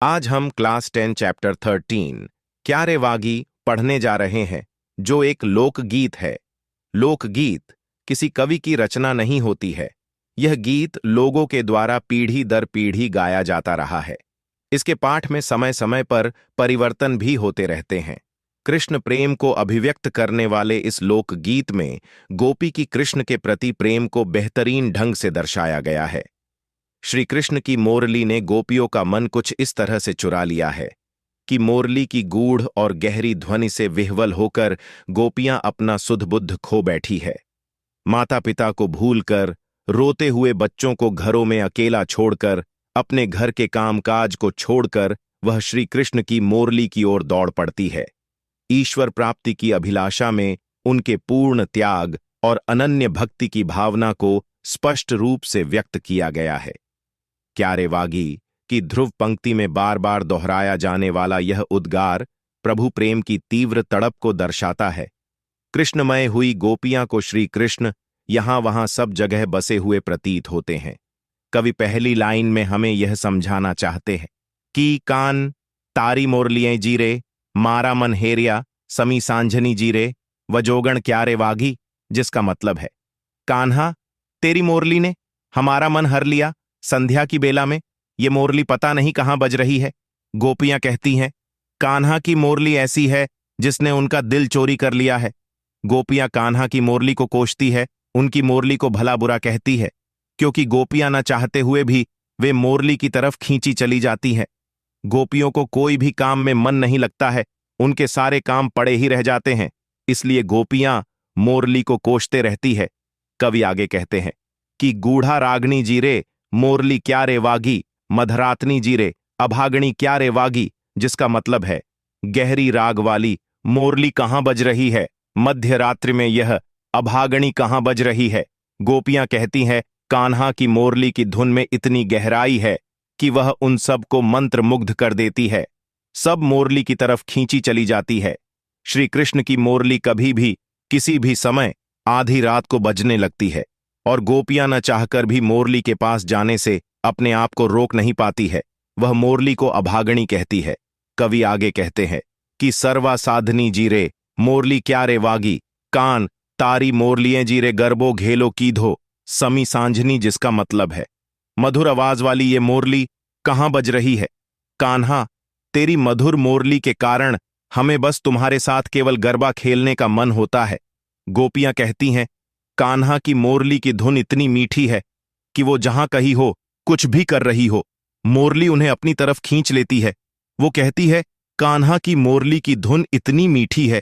आज हम class 10 chapter 13 क्यारेवागी पढ़ने जा रहे हैं, जो एक लोकगीत है। लोकगीत किसी कवि की रचना नहीं होती है। यह गीत लोगों के द्वारा पीढ़ी दर पीढ़ी गाया जाता रहा है। इसके पाठ में समय समय पर परिवर्तन भी होते रहते हैं। कृष्ण प्रेम को अभिव्यक्त करने वाले इस लोकगीत में गोपी की कृष्ण के प्रति प्रेम को बेहतरीन ढंग से दर्शाया गया है। श्री कृष्ण की मोरली ने गोपियों का मन कुछ इस तरह से चुरा लिया है कि मोरली की गूढ़ और गहरी ध्वनि से विह्वल होकर गोपियां अपना सुध बुद्ध खो बैठी है। माता पिता को भूलकर, रोते हुए बच्चों को घरों में अकेला छोड़कर, अपने घर के कामकाज को छोड़कर वह श्री कृष्ण की मोरली की ओर दौड़ पड़ती है। ईश्वर प्राप्ति की अभिलाषा में उनके पूर्ण त्याग और अनन्य भक्ति की भावना को स्पष्ट रूप से व्यक्त किया गया है। क्यारेवागी की ध्रुव पंक्ति में बार बार दोहराया जाने वाला यह उद्गार प्रभु प्रेम की तीव्र तड़प को दर्शाता है। कृष्णमय हुई गोपियां को श्री कृष्ण यहां वहां सब जगह बसे हुए प्रतीत होते हैं। कवि पहली लाइन में हमें यह समझाना चाहते हैं कि कान तारी मोरलियां जीरे, मारा मन हेरिया, समी सांझनी जीरे, वजोगण क्यारेवागी, जिसका मतलब है कान्हा तेरी मोरली ने हमारा मन हर लिया। संध्या की बेला में ये मोरली पता नहीं कहां बज रही है। गोपियां कहती हैं कान्हा की मोरली ऐसी है जिसने उनका दिल चोरी कर लिया है। गोपियां कान्हा की मोरली को कोसती है, उनकी मोरली को भला बुरा कहती है, क्योंकि गोपियां न चाहते हुए भी वे मोरली की तरफ खींची चली जाती हैं। गोपियों को कोई भी काम में मन नहीं लगता है, उनके सारे काम पड़े ही रह जाते हैं, इसलिए गोपियां मोरली को कोसते रहती है। कवि आगे कहते हैं कि गूढ़ा रागनी जीरे, मोरली क्यारेवागी, मधरातनी जीरे, अभागणी क्यारेवागी, जिसका मतलब है गहरी राग वाली मोरली कहां बज रही है, मध्य रात्रि में यह अभागणी कहां बज रही है। गोपियां कहती हैं कान्हा की मोरली की धुन में इतनी गहराई है कि वह उन सब को मंत्र मुग्ध कर देती है। सब मोरली की तरफ खींची चली जाती है। श्री कृष्ण की मोरली कभी भी किसी भी समय आधी रात को बजने लगती है और गोपियां न चाहकर भी मोरली के पास जाने से अपने आप को रोक नहीं पाती है। वह मोरली को अभागणी कहती है। कवि आगे कहते हैं कि सर्वा साधनी जीरे, मोरली क्यारेवागी, कान तारी मोरलियां जीरे, गरबो घेलो कीधो, समी सांझनी, जिसका मतलब है मधुर आवाज वाली ये मोरली कहां बज रही है। कान्हा तेरी मधुर मोरली के कारण हमें बस तुम्हारे साथ केवल गरबा खेलने का मन होता है। गोपियां कहती हैं कान्हा की मोरली की धुन इतनी मीठी है कि वो जहां कहीं हो, कुछ भी कर रही हो, मोरली उन्हें अपनी तरफ खींच लेती है। वो कहती है कान्हा की मोरली की धुन इतनी मीठी है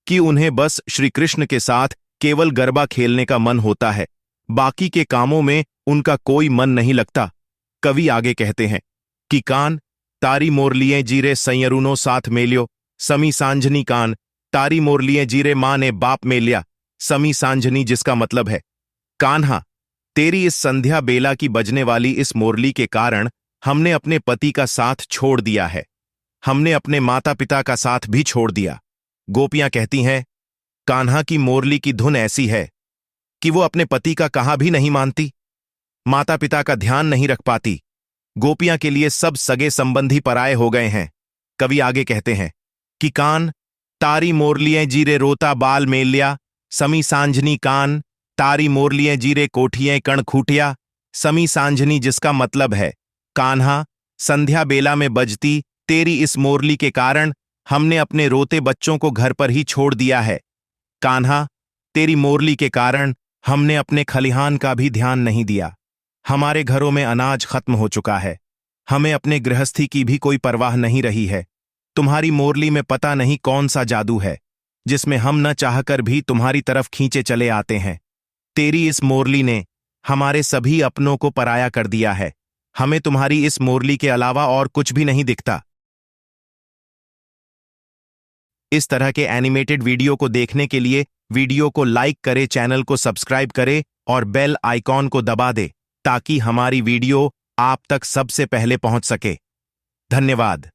कि उन्हें बस श्री कृष्ण के साथ केवल गरबा खेलने का मन होता है, बाकी के कामों में उनका कोई मन नहीं लगता। कवि आगे कहते हैं कि कान तारी मोरलियां जीरे, संयरुनो साथ मेलियो, समी सांझनी, कान तारी मोरलियां जीरे, मां ने बाप मेलिया, समी सांझनी, जिसका मतलब है कान्हा तेरी इस संध्या बेला की बजने वाली इस मोरली के कारण हमने अपने पति का साथ छोड़ दिया है, हमने अपने माता पिता का साथ भी छोड़ दिया। गोपियां कहती हैं कान्हा की मोरली की धुन ऐसी है कि वो अपने पति का कहा भी नहीं मानती, माता पिता का ध्यान नहीं रख पाती। गोपियां के लिए सब सगे संबंधी पराये हो गए हैं। कवि आगे कहते हैं कि कान तारी मोरलियां जीरे, रोता बाल मेलिया, समी सांझनी, कान तारी मोरलियां जीरे, कोठियां कण खूटिया, समी सांझनी, जिसका मतलब है कान्हा संध्या बेला में बजती तेरी इस मोरली के कारण हमने अपने रोते बच्चों को घर पर ही छोड़ दिया है। कान्हा तेरी मोरली के कारण हमने अपने खलिहान का भी ध्यान नहीं दिया। हमारे घरों में अनाज खत्म हो चुका है, हमें अपने गृहस्थी की भी कोई परवाह नहीं रही है। तुम्हारी मोरली में पता नहीं कौन सा जादू है जिसमें हम न चाहकर भी तुम्हारी तरफ खींचे चले आते हैं। तेरी इस मोरली ने हमारे सभी अपनों को पराया कर दिया है। हमें तुम्हारी इस मोरली के अलावा और कुछ भी नहीं दिखता। इस तरह के एनिमेटेड वीडियो को देखने के लिए वीडियो को लाइक करें, चैनल को सब्सक्राइब करें और बेल आइकॉन को दबा दें ताकि हमारी वीडियो आप तक सबसे पहले पहुंच सके। धन्यवाद।